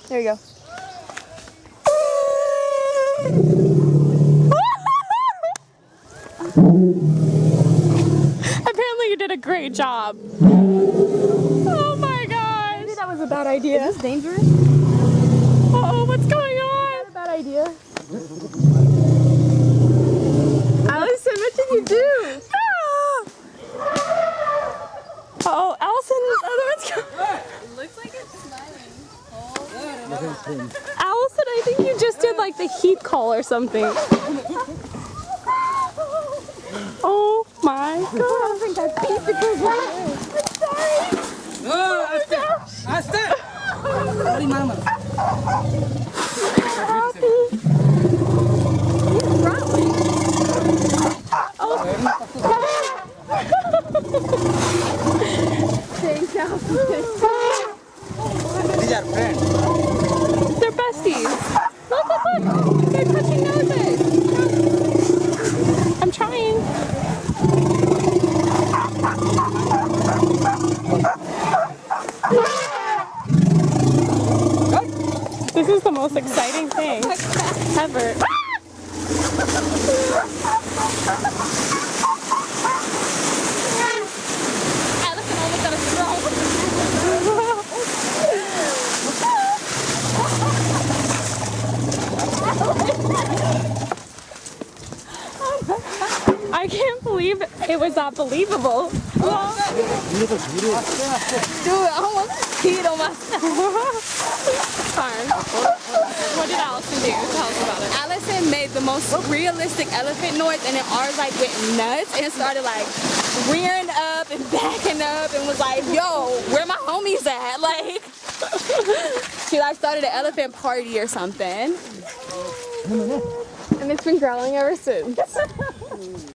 There you go. Apparently you did a great job. Oh my gosh. Maybe that was a bad idea. Is this dangerous? Oh, what's going on? Is that a bad idea? Allison, what did you do? Oh, Allison, It looks like it's smiling. Allison, I think you just did like the heat call or something. Oh my god. I think I peed because Hasta! Sorry, mama. These are friends. They're besties. Look, look, look. They're touching noses. I'm trying. This is the most exciting thing ever. Allison almost got a stroke. I can't believe it was that believable. Dude, I almost peed on myself. Fine. What did Allison do? Tell us about it. Allison made the most realistic elephant noise, and then ours like went nuts and started like rearing up and backing up and was like, yo, where my homies at? Like, she like started an elephant party or something. and it's been growling ever since.